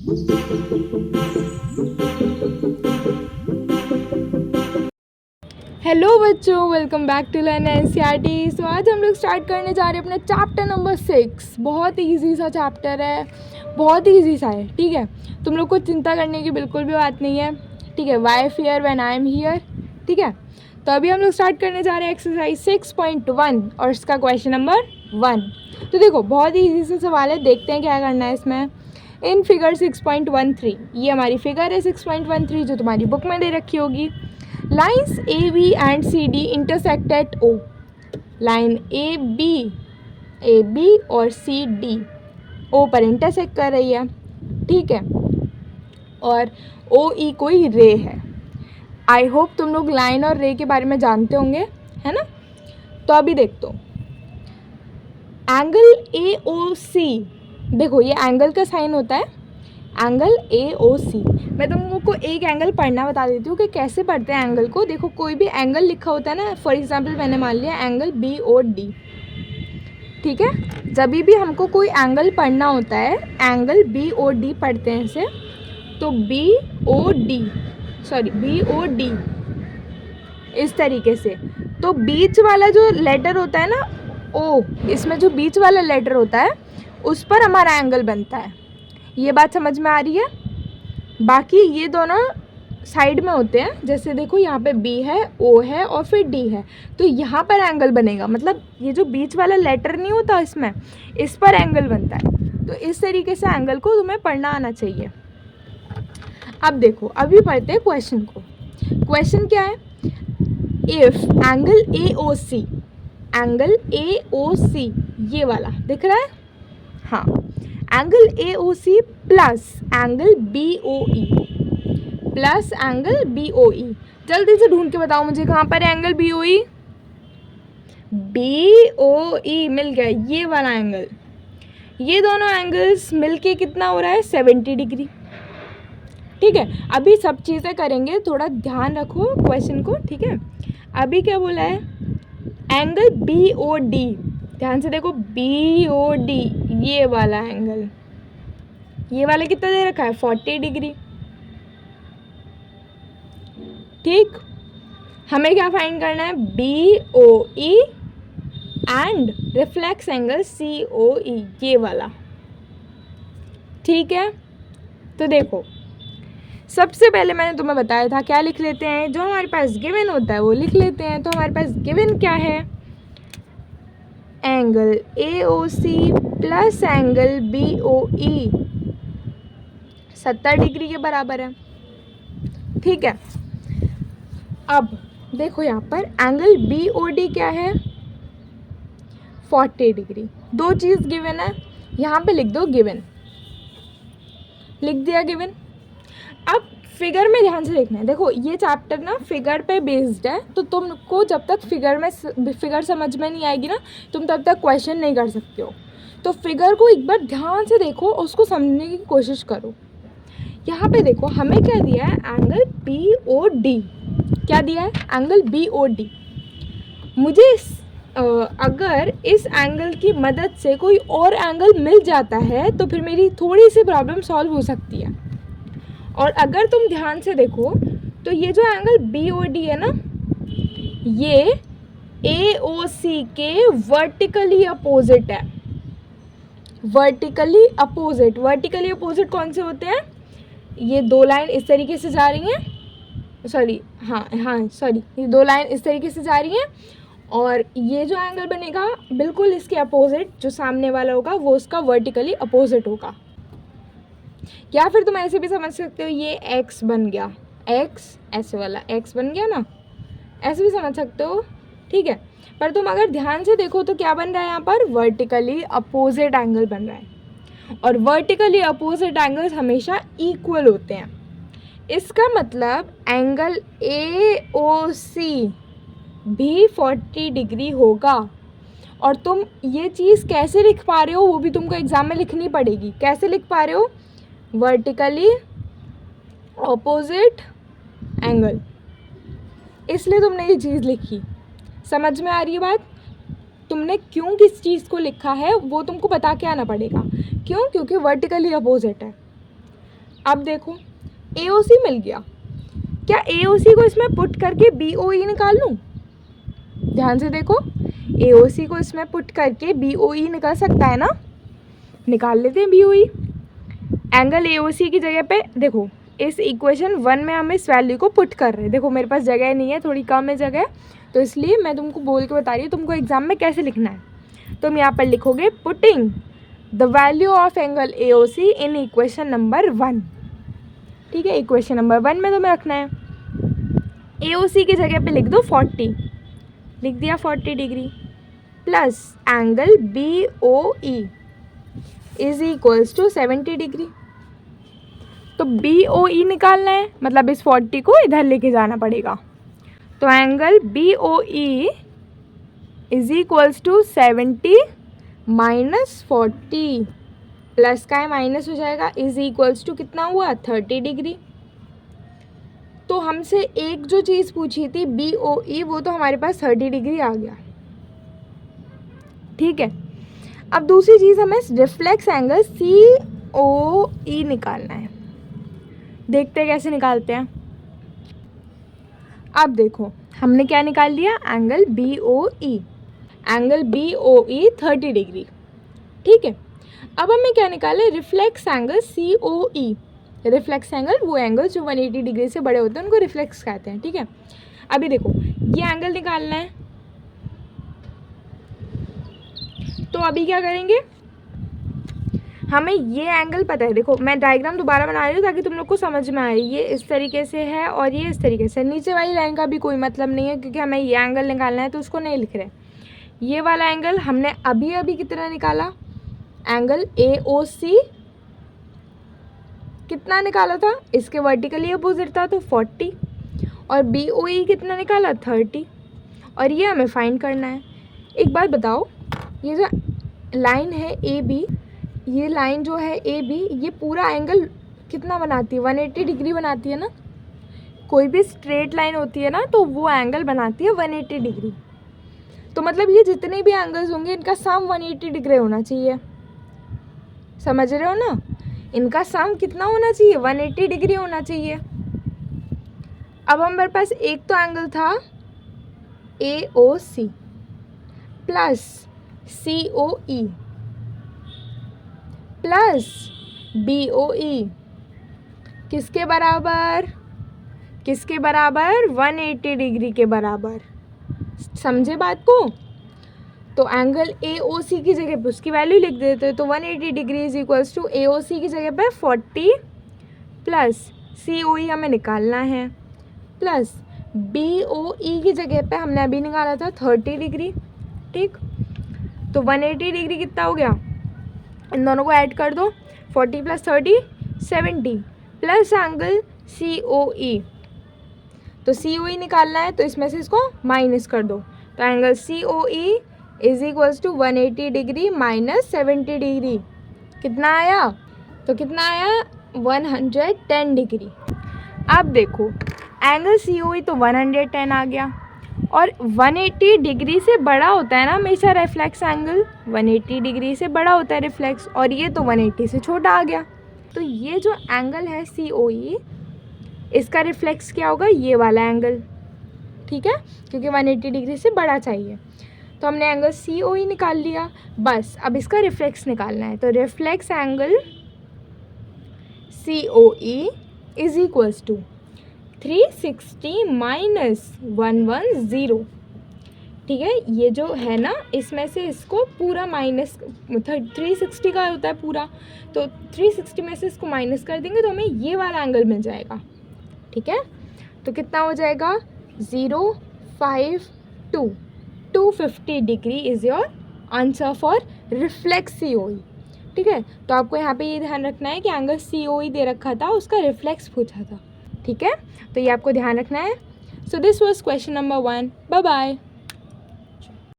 Hello बच्चों, welcome back to learn NCERT. So आज हम लोग स्टार्ट करने जा रहे हैं अपना चैप्टर नंबर 6। बहुत ईजी सा चैप्टर है, बहुत ईजी सा है। ठीक है, तुम लोग को चिंता करने की बिल्कुल भी बात नहीं है। ठीक है, why fear when I am here. ठीक है, तो अभी हम लोग स्टार्ट करने जा रहे हैं एक्सरसाइज 6.1 और इसका क्वेश्चन नंबर 1। तो देखो, बहुत ही ईजी सा सवाल है, देखते हैं क्या करना है इसमें। इन फिगर 6.13, ये हमारी फिगर है 6.13 जो तुम्हारी बुक में दे रखी होगी। Lines A B and C D intersect at O. Line A B और सी डी ओ पर इंटरसेक्ट कर रही है। ठीक है, और ओ ई कोई रे है। आई होप तुम लोग लाइन और रे के बारे में जानते होंगे, है ना। तो अभी देख दो, एंगल ए ओ सी, देखो ये एंगल का साइन होता है, एंगल ए ओ सी। मैं तुम लोगों को एक एंगल पढ़ना बता देती हूँ कि कैसे पढ़ते हैं एंगल को। देखो, कोई भी एंगल लिखा होता है ना, फॉर एग्जांपल मैंने मान लिया एंगल बी ओ डी। ठीक है, जब भी हमको कोई एंगल पढ़ना होता है, एंगल बी ओ डी पढ़ते हैं इसे, तो बी ओ डी इस तरीके से। तो बीच वाला जो लेटर होता है ना ओ, इसमें जो बीच वाला लेटर होता है उस पर हमारा एंगल बनता है। ये बात समझ में आ रही है। बाकी ये दोनों साइड में होते हैं, जैसे देखो यहाँ पे बी है, ओ है और फिर डी है, तो यहाँ पर एंगल बनेगा। मतलब ये जो बीच वाला लेटर नहीं होता इसमें, इस पर एंगल बनता है। तो इस तरीके से एंगल को तुम्हें पढ़ना आना चाहिए। अब देखो, अभी पढ़ते हैं क्वेश्चन को। क्वेश्चन क्या है, इफ एंगल ए ओ सी ये वाला दिख रहा है, हाँ, angle A O C plus angle B O E, plus angle B O E. जल्दी से ढूंढ के बताओ मुझे कहाँ पर है angle B O E. B O E मिल गया, ये वाला एंगल। ये दोनों एंगल्स मिलके कितना हो रहा है, 70 डिग्री। ठीक है, अभी सब चीज़ें करेंगे, थोड़ा ध्यान रखो क्वेश्चन को। ठीक है, अभी क्या बोला है, एंगल बी ओ डी, ध्यान से देखो, बी ओ डी ये वाला एंगल, ये वाला कितना दे रखा है, 40 डिग्री। ठीक, हमें क्या फाइंड करना है, B O E and reflex angle C O E ये वाला। ठीक है, तो देखो, सबसे पहले मैंने तुम्हें बताया था क्या लिख लेते हैं, जो हमारे पास गिवन होता है वो लिख लेते हैं। तो हमारे पास गिवन क्या है, angle A O C plus angle B O E 70 degree के बराबर है। ठीक है, अब देखो यहाँ पर एंगल बी ओ डी क्या है, 40 डिग्री। दो चीज़ गिवन है, यहाँ पे लिख दो गिवन, लिख दिया गिवन। अब फिगर में ध्यान से देखना है। देखो, ये चैप्टर ना फिगर पे बेस्ड है, तो तुमको जब तक फिगर समझ में नहीं आएगी ना, तुम तब तक क्वेश्चन नहीं कर सकते हो। तो फिगर को एक बार ध्यान से देखो और उसको समझने की कोशिश करो। यहाँ पे देखो, हमें क्या दिया है, एंगल बी ओ डी। क्या दिया है, एंगल बी ओ डी। मुझे अगर इस एंगल की मदद से कोई और एंगल मिल जाता है तो फिर मेरी थोड़ी सी प्रॉब्लम सॉल्व हो सकती है। और अगर तुम ध्यान से देखो तो ये जो एंगल बी ओ डी है ना, ये ए ओ सी के वर्टिकली अपोजिट है। वर्टिकली अपोजिट कौन से होते हैं, ये दो लाइन इस तरीके से जा रही हैं, ये दो लाइन इस तरीके से जा रही हैं, और ये जो एंगल बनेगा बिल्कुल इसके अपोजिट, जो सामने वाला होगा वो उसका वर्टिकली अपोजिट होगा। या फिर तुम ऐसे भी समझ सकते हो, ये x बन गया, x ऐसे वाला x बन गया ना, ऐसे भी समझ सकते हो। ठीक है, पर तुम अगर ध्यान से देखो तो क्या बन रहा है, यहाँ पर वर्टिकली अपोजिट एंगल बन रहा है, और वर्टिकली अपोजिट एंगल्स हमेशा इक्वल होते हैं। इसका मतलब एंगल ए ओ सी भी 40 डिग्री होगा। और तुम ये चीज़ कैसे लिख पा रहे हो वो भी तुमको एग्जाम में लिखनी पड़ेगी। कैसे लिख पा रहे हो, वर्टिकली ऑपोजिट एंगल, इसलिए तुमने ये चीज़ लिखी। समझ में आ रही है बात, तुमने क्यों किस चीज़ को लिखा है वो तुमको बता के आना पड़ेगा। क्यों, क्योंकि वर्टिकली अपोजिट है। अब देखो AOC मिल गया, क्या AOC को इसमें पुट करके BOE निकाल लूँ? ध्यान से देखो, AOC को इसमें पुट करके BOE निकल सकता है ना, निकाल लेते हैं BOE। एंगल AOC की जगह पे देखो, इस इक्वेशन 1 में हम इस वैल्यू को पुट कर रहे हैं। देखो मेरे पास जगह नहीं है, थोड़ी कम है जगह, तो इसलिए मैं तुमको बोल के बता रही हूँ तुमको एग्जाम में कैसे लिखना है। तुम यहाँ पर लिखोगे putting the value of angle AOC in equation number 1। ठीक है, इक्वेशन नंबर 1 में तुम्हें रखना है। AOC की जगह पे लिख दो 40, लिख दिया 40 degree, plus angle BOE is equals to 70 degree. तो BOE निकालना है, मतलब इस 40 को इधर लेके जाना पड़ेगा। तो angle BOE is equals to 70 minus 40, plus का है माइनस हो जाएगा, इज इक्वल्स टू कितना हुआ 30 डिग्री। तो हमसे एक जो चीज़ पूछी थी BOE, वो तो हमारे पास 30 डिग्री आ गया। ठीक है, अब दूसरी चीज़ हमें रिफ्लेक्स एंगल COE निकालना है। देखते हैं कैसे निकालते हैं। अब देखो हमने क्या निकाल लिया, angle BOE, angle BOE 30 degree. ठीक है, अब हमें क्या निकालना है, reflex angle COE। Reflex angle वो एंगल जो 180 डिग्री से बड़े होते हैं उनको रिफ्लेक्स कहते हैं। ठीक है, अभी देखो ये एंगल निकालना है, तो अभी क्या करेंगे, हमें ये एंगल पता है। देखो मैं डायग्राम दोबारा बना रही हूँ ताकि तुम लोग को समझ में आए। ये इस तरीके से है और ये इस तरीके से। नीचे वाली लाइन का भी कोई मतलब नहीं है क्योंकि हमें ये एंगल निकालना है, तो उसको नहीं लिख रहे। ये वाला एंगल हमने अभी अभी कितना निकाला, एंगल AOC कितना निकाला था, इसके वर्टिकली अपोजिट था तो 40, और BOE कितना निकाला 30, और ये हमें फाइंड करना है। एक बात बताओ, ये जो लाइन है AB, ये लाइन जो है AB, ये पूरा एंगल कितना बनाती है, 180 डिग्री बनाती है ना। कोई भी स्ट्रेट लाइन होती है ना तो वो एंगल बनाती है 180 डिग्री। तो मतलब ये जितने भी एंगल्स होंगे इनका सम 180 डिग्री होना चाहिए। समझ रहे हो ना, इनका सम कितना होना चाहिए, 180 डिग्री होना चाहिए। अब हमारे पास एक तो एंगल था AOC plus COE plus BOE, किसके बराबर, किसके बराबर, 180 डिग्री के बराबर। समझे बात को। तो एंगल AOC की जगह पे उसकी वैल्यू लिख देते हैं, तो 180 degree is equals to AOC की जगह पे 40 प्लस COE हमें निकालना है, प्लस BOE की जगह पे हमने अभी निकाला था 30 डिग्री। ठीक, तो 180 डिग्री कितना हो गया, इन दोनों को ऐड कर दो, 40 प्लस 30 70 प्लस एंगल COE। तो COE निकालना है तो इसमें से इसको माइनस कर दो, तो angle COE is equals to 180 degree minus 70 degree कितना आया, तो कितना आया 110 डिग्री। अब देखो एंगल COE तो 110 आ गया, और 180 डिग्री से बड़ा होता है ना हमेशा रिफ्लेक्स एंगल, 180 डिग्री से बड़ा होता है रिफ्लेक्स, और ये तो 180 से छोटा आ गया। तो ये जो एंगल है COE, इसका रिफ्लेक्स क्या होगा, ये वाला एंगल। ठीक है, क्योंकि 180 डिग्री से बड़ा चाहिए। तो हमने एंगल COE निकाल लिया, बस अब इसका रिफ्लेक्स निकालना है। तो reflex angle COE is equals to 360 minus 110। ठीक है, ये जो है ना इसमें से इसको पूरा माइनस, 360 का होता है पूरा, तो 360 में से इसको माइनस कर देंगे तो हमें ये वाला एंगल मिल जाएगा। ठीक है, तो कितना हो जाएगा 052, 250 degree is your answer for reflex COE। ठीक है, तो आपको यहाँ पे ये ध्यान रखना है कि एंगल COE दे रखा था, उसका रिफ्लेक्स पूछा था। ठीक है, तो ये आपको ध्यान रखना है। So this was question number 1। Bye bye.